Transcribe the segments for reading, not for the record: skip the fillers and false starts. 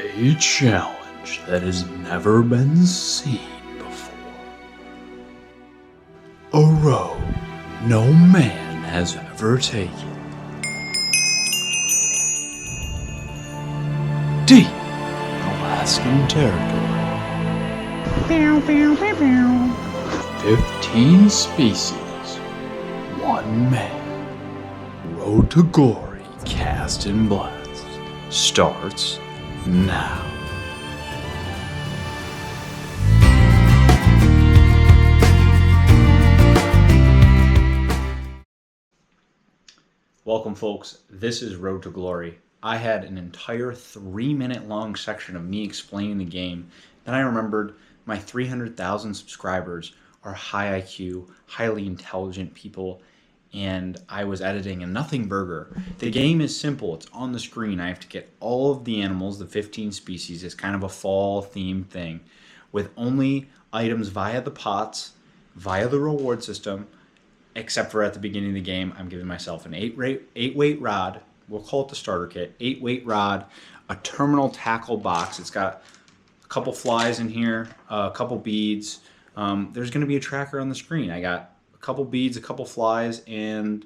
A challenge that has never been seen before. A road no man has ever taken. Deep in Alaskan territory. 15 species, one man. Road to Glory, Cast and Blast starts now. Welcome folks, this is Road to Glory. I had an entire 3-minute long section of me explaining the game. Then I remembered my 300,000 subscribers are high IQ, highly intelligent people, and I was editing a nothing burger. The game is simple, it's on the screen. I have to get all of the animals, the 15 species. It's kind of a fall themed thing with only items via the pots, via the reward system, except for at the beginning of the game. I'm giving myself an 8-weight rod. We'll call it the starter kit. 8-weight rod, a terminal tackle box. It's got a couple flies in here, a couple beads. There's going to be a tracker on the screen. I got a couple beads, a couple flies, and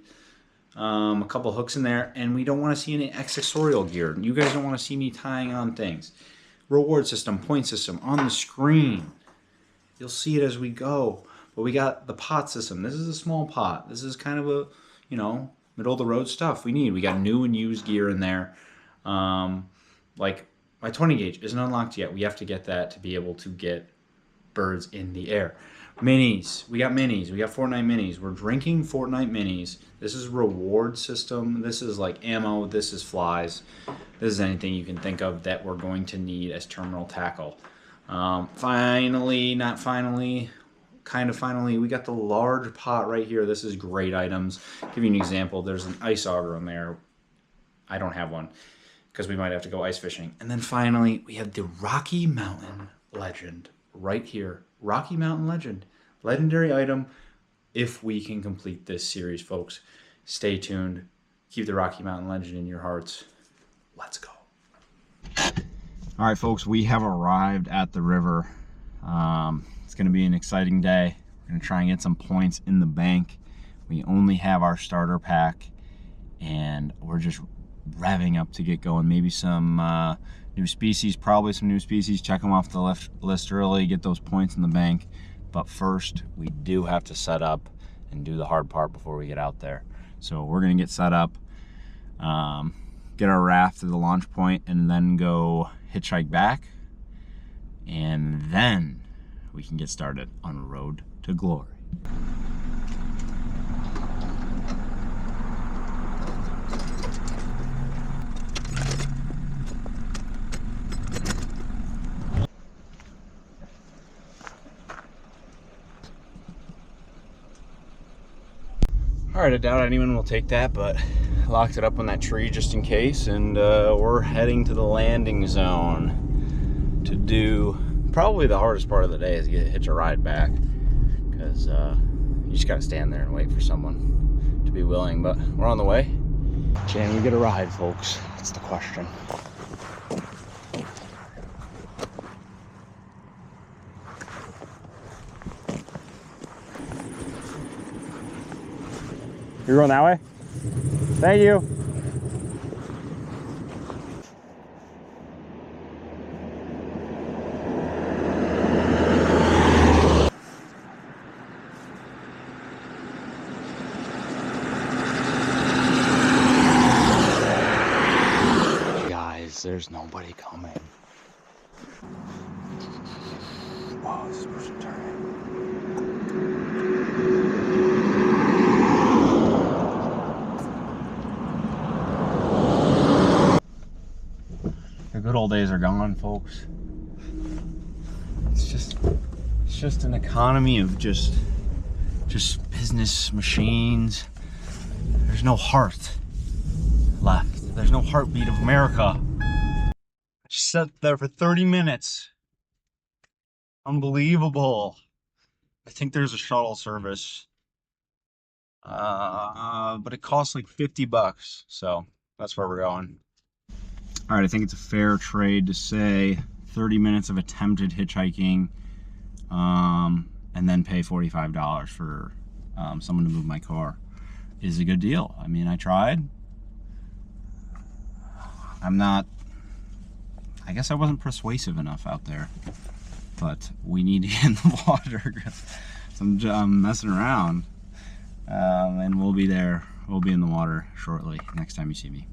a couple hooks in there. And we don't want to see any accessorial gear. You guys don't want to see me tying on things. Reward system, point system on the screen. You'll see it as we go. But we got the pot system. This is a small pot. This is kind of a, middle of the road stuff we need. We got new and used gear in there. Like my 20 gauge isn't unlocked yet. We have to get that to be able to get birds in the air. Minis. We got minis. We got Fortnite minis. We're drinking Fortnite minis. This is reward system. This is like ammo. This is flies. This is anything you can think of that we're going to need as terminal tackle. Finally, not finally, kind of finally, we got the large pot right here. This is great items. Give you an example. There's an ice auger in there. I don't have one because we might have to go ice fishing. And then finally, we have the Rocky Mountain Legend right here. Rocky Mountain Legend. Legendary item if we can complete this series, folks. Stay tuned. Keep the Rocky Mountain Legend in your hearts. Let's go. All right, folks, we have arrived at the river. It's going to be an exciting day. We're going to try and get some points in the bank. We only have our starter pack, and we're just revving up to get going. Maybe some new species, probably some new species. Check them off the list early, get those points in the bank. But first, we do have to set up and do the hard part before we get out there. So we're going to get set up, get our raft to the launch point, and then go hitchhike back. And then we can get started on Road to Glory. All right, I doubt anyone will take that, but I locked it up on that tree just in case, and we're heading to the landing zone to do probably the hardest part of the day is hitch a ride back, because you just gotta stand there and wait for someone to be willing. But we're on the way. Can we get a ride, folks? That's the question. You're going that way? Thank you. Guys, there's nobody coming. Oh, this is supposed to turn. The good old days are gone, folks. It's just an economy of just business machines. There's no heart left. There's no heartbeat of America. I just sat there for 30 minutes. Unbelievable. I think there's a shuttle service. But it costs like $50, so that's where we're going. All right, I think it's a fair trade to say 30 minutes of attempted hitchhiking, and then pay $45 for someone to move my car is a good deal. I mean, I tried. I guess I wasn't persuasive enough out there, but we need to get in the water. I'm messing around, and we'll be there. We'll be in the water shortly, next time you see me.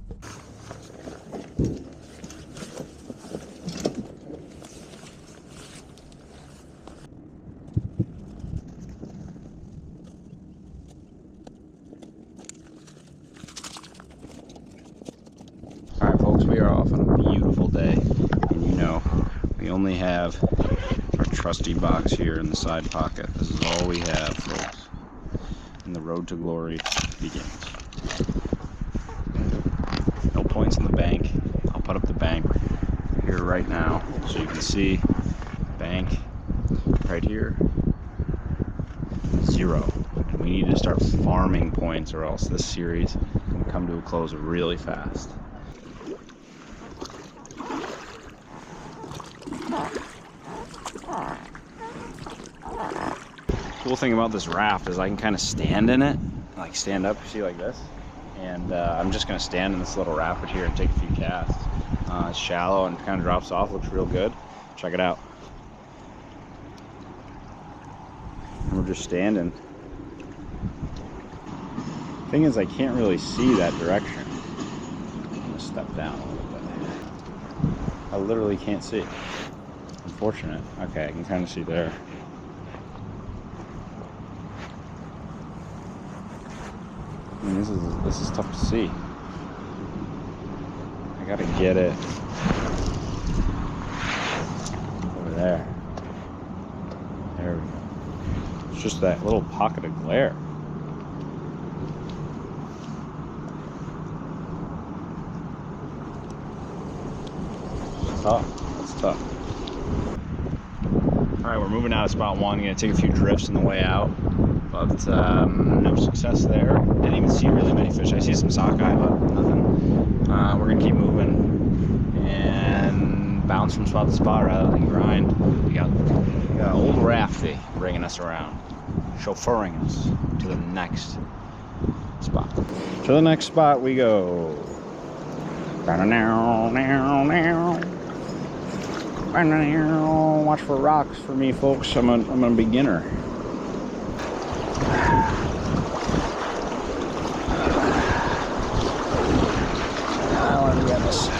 Alright folks, we are off on a beautiful day, and you know, we only have our trusty box here in the side pocket. This is all we have, folks, and the road to glory begins. No points in the bank. I'll put up the bank here right now so you can see bank right here, 0. And we need to start farming points or else this series can come to a close really fast. Cool thing about this raft is I can kind of stand in it, like stand up, see, like this, and I'm just gonna stand in this little rapid here and take a few casts. It's shallow and kind of drops off, looks real good. Check it out. And we're just standing. Thing is, I can't really see that direction. I'm gonna step down a little bit. I literally can't see. Unfortunate. Okay, I can kind of see there. I mean, this is tough to see. I gotta get it over there. There we go. It's just that little pocket of glare. It's tough. It's tough. All right, we're moving out of spot 1. Gonna take a few drifts on the way out, but no success there. Didn't even see really many fish. I see some sockeye, but nothing. We're gonna keep moving and bounce from spot to spot rather than grind. We got old Rafty bringing us around, chauffeuring us to the next spot. To the next spot we go. Watch for rocks for me, folks. I'm a beginner. I want to be on this side.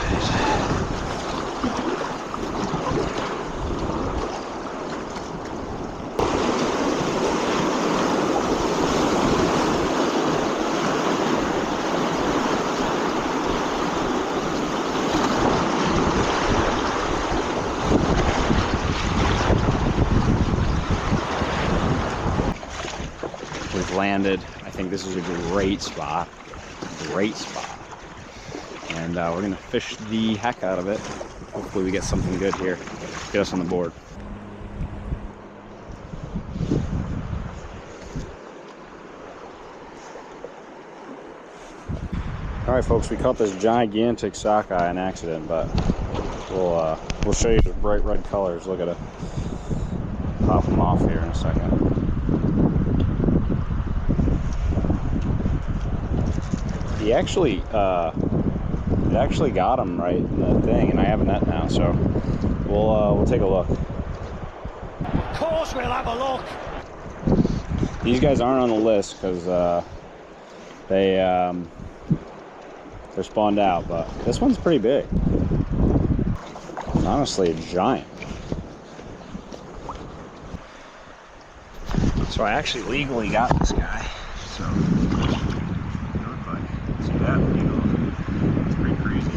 Landed. I think this is a great spot. And we're gonna fish the heck out of it. Hopefully we get something good here, get us on the board. All right folks, we caught this gigantic sockeye in accident, but we'll show you the bright red colors. Look at it. Pop them off here in a second. He actually, it actually got him right in the thing, and I have a net now, so we'll take a look. Of course we'll have a look. These guys aren't on the list because they're spawned out, but this one's pretty big. Honestly, a giant. So I actually legally got this guy. So. See that? It's pretty crazy.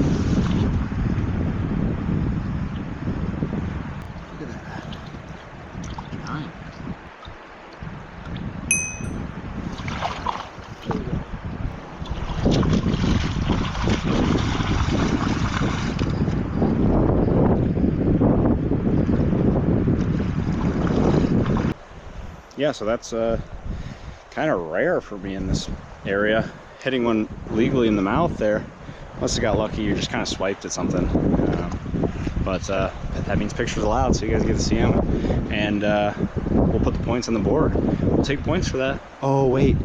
Look at that. Giant. Yeah, so that's kind of rare for me in this area. Hitting one legally in the mouth there. Must have got lucky, you just kind of swiped at something. But that means pictures allowed, so you guys get to see them. And we'll put the points on the board. We'll take points for that. Oh, wait.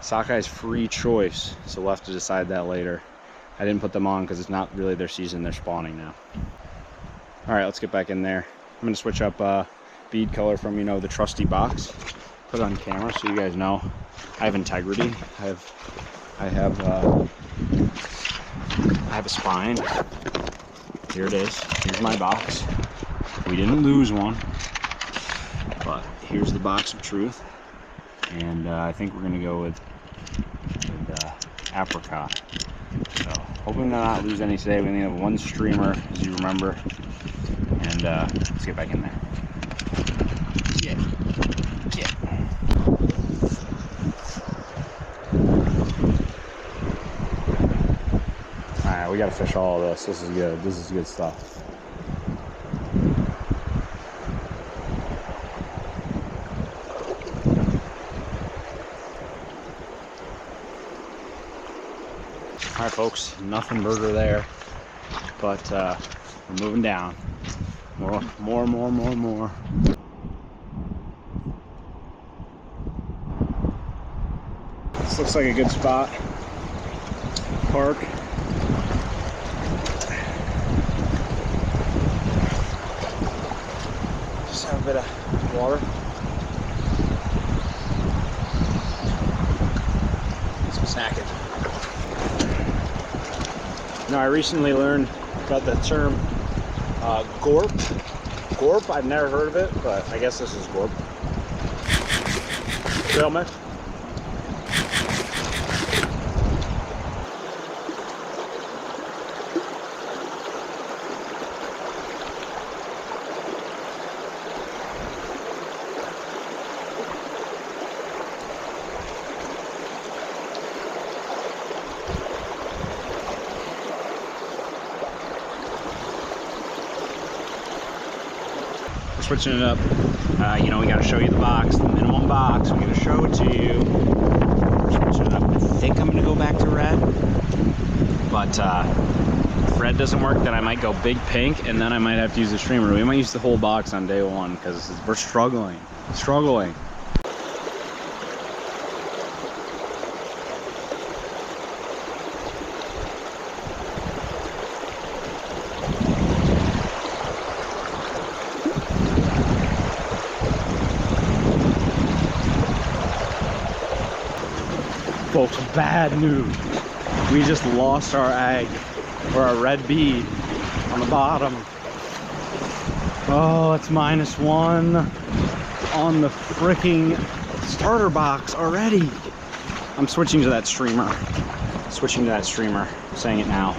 Sockeye's free choice, so we'll have to decide that later. I didn't put them on because it's not really their season. They're spawning now. All right, let's get back in there. I'm going to switch up bead color from, you know, the trusty box. Put it on camera so you guys know I have integrity. I have a spine. Here it is. Here's my box. We didn't lose one, but here's the box of truth. And I think we're gonna go with apricot. So hoping to not lose any today. We only have one streamer, as you remember. And let's get back in there. Get. Alright, we gotta fish all of this. This is good. This is good stuff. All right, folks, nothing burger there, but we're moving down. More. This looks like a good spot. Park. Just have a bit of water. Some snacking. Now, I recently learned about the term Gorp. Gorp, I've never heard of it, but I guess this is Gorp. Trail mix. Switching it up, you know, we got to show you the box, the minimum box. We're going to show it to you. We're switching it up. I think I'm going to go back to red, but if red doesn't work, then I might go big pink, and then I might have to use the streamer. We might use the whole box on day one because we're struggling. Folks, bad news. We just lost our egg, or our red bead on the bottom. Oh, it's -1 on the freaking starter box already. I'm switching to that streamer. I'm saying it now.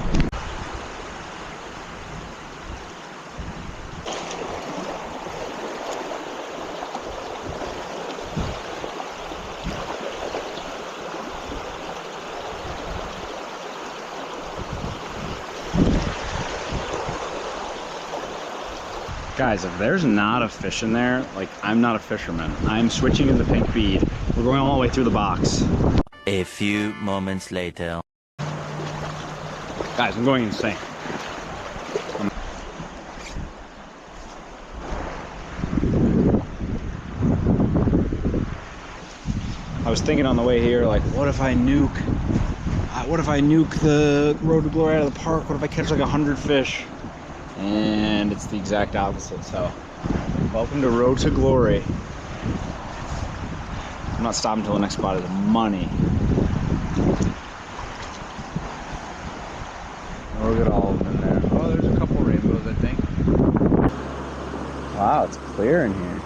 Guys, if there's not a fish in there, like, I'm not a fisherman. I'm switching to the pink bead. We're going all the way through the box. A few moments later. Guys, I'm going insane. I was thinking on the way here, like, what if I nuke the Road to Glory out of the park? What if I catch like 100 fish? And it's the exact opposite. So welcome to Road to Glory. I'm not stopping until the next spot is money. Look at all of them in there. Oh, there's a couple rainbows, I think. Wow, it's clear in here.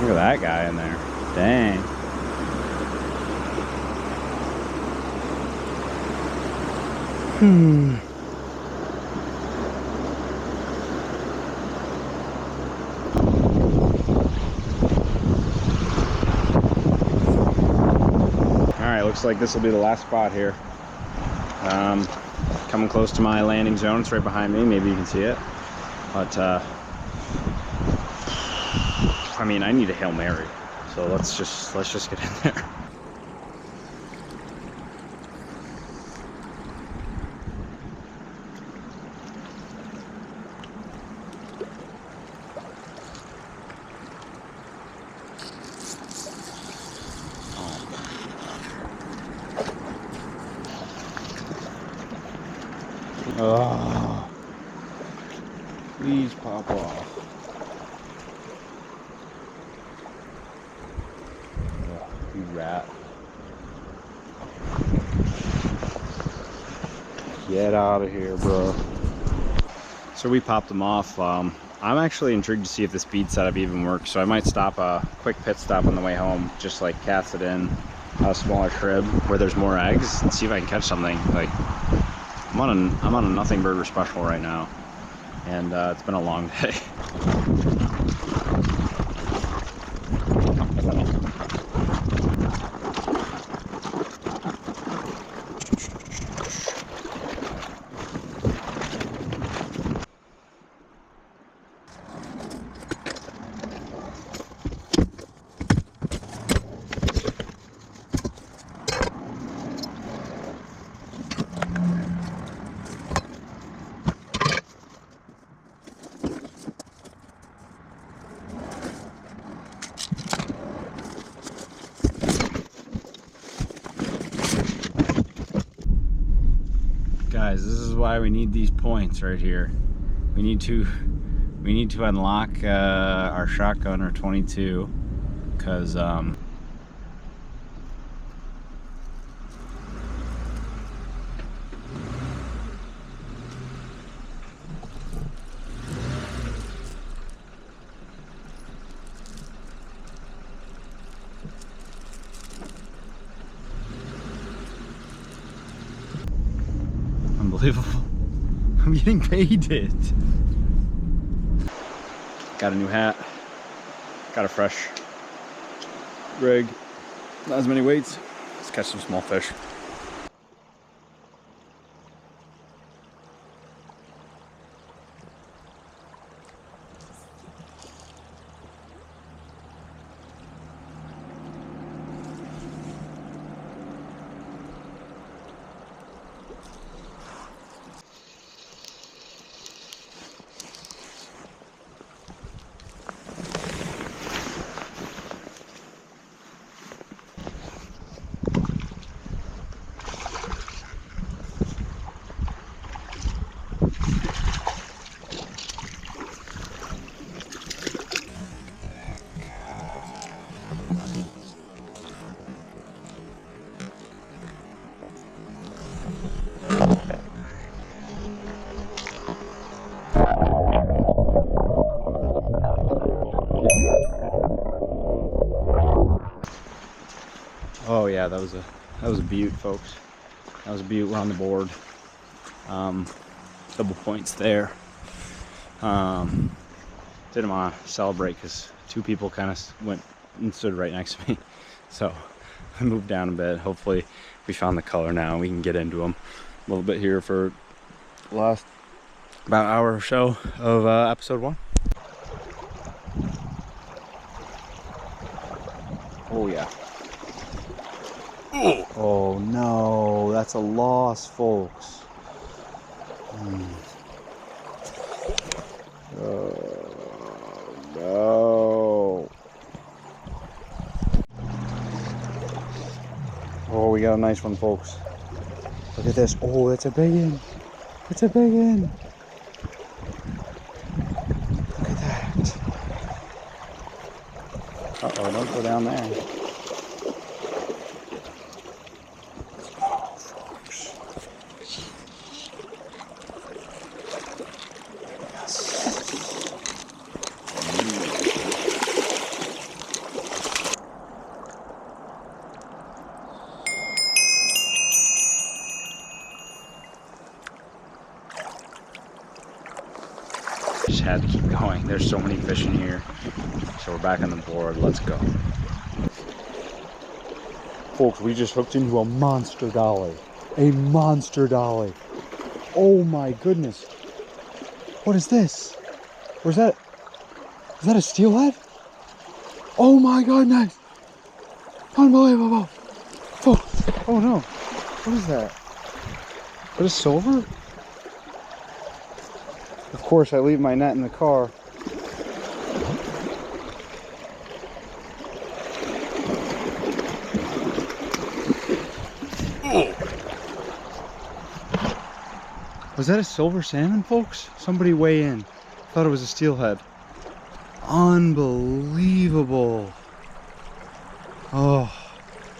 Look at that guy in there. Dang. Alright, looks like this will be the last spot here. Coming close to my landing zone. It's right behind me. Maybe you can see it. But I I mean, I need a Hail Mary, so let's just get in there. Oh, please pop off. Oh, you rat. Get out of here, bro. So we popped them off. I'm actually intrigued to see if this bead setup even works, so I might stop a quick pit stop on the way home, just like cast it in a smaller crib where there's more eggs and see if I can catch something. Like, I'm on a nothing burger special right now, and it's been a long day. Guys, this is why we need these points right here. We need to unlock our shotgun or 22, because unbelievable. I'm getting painted. Got a new hat. Got a fresh rig. Not as many weights. Let's catch some small fish. Oh yeah, that was a beaut, folks. That was a beaut. We're on the board. Double points there. Didn't want to celebrate because two people kind of went and stood right next to me, so I moved down a bit. Hopefully we found the color now. We can get into them a little bit here for the last about hour or so of episode 1. Oh yeah. Oh no, that's a loss, folks. Oh no. Oh, we got a nice one, folks. Look at this. Oh, that's a big one. It's a big one. Look at that. Uh-oh, don't go down there. Just had to keep going. There's so many fish in here. So we're back on the board. Let's go. Folks, we just hooked into a monster dolly. A monster dolly. Oh my goodness. What is this? Where's that? Is that a steelhead? Oh my goodness! Unbelievable! Oh, oh no. What is that? What is silver? Of course, I leave my net in the car. Was that a silver salmon, folks? Somebody weigh in. Thought it was a steelhead. Unbelievable. Oh,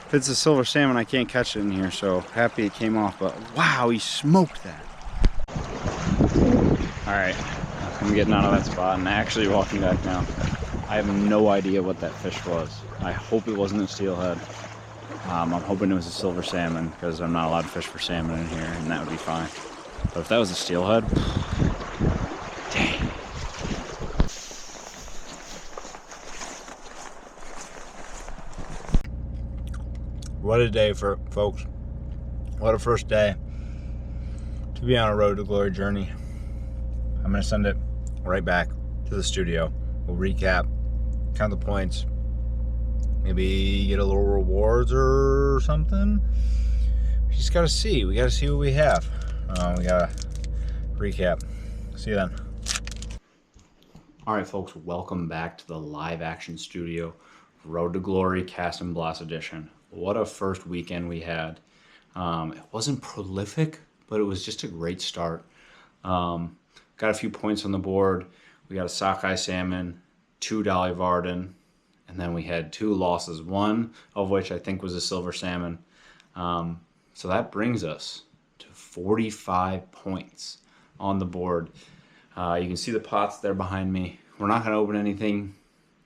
if it's a silver salmon, I can't catch it in here, so happy it came off, but wow, he smoked that. All right, I'm getting out of that spot and actually walking back now. I have no idea what that fish was. I hope it wasn't a steelhead. I'm hoping it was a silver salmon because I'm not allowed to fish for salmon in here, and that would be fine. But if that was a steelhead, dang. What a day, folks. What a first day to be on a Road to Glory journey. I'm going to send it right back to the studio. We'll recap, count the points, maybe get a little rewards or something. We just got to see. We got to see what we have. We got to recap. See you then. All right, folks, welcome back to the live action studio, Road to Glory Cast and Blast edition. What a first weekend we had. It wasn't prolific, but it was just a great start. Got a few points on the board. We got a Sockeye Salmon, 2 Dolly Varden, and then we had 2 losses, one of which I think was a silver salmon. So that brings us to 45 points on the board. You can see the pots there behind me. We're not going to open anything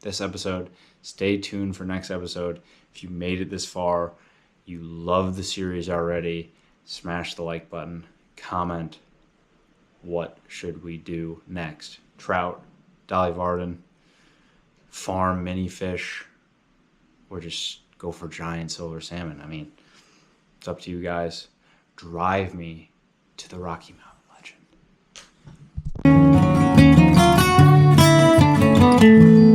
this episode. Stay tuned for next episode. If you made it this far, you love the series already, smash the like button, comment, what should we do next? Trout, Dolly Varden, farm mini fish, or just go for giant silver salmon. I mean, it's up to you guys. Drive me to the Rocky Mountain Legend.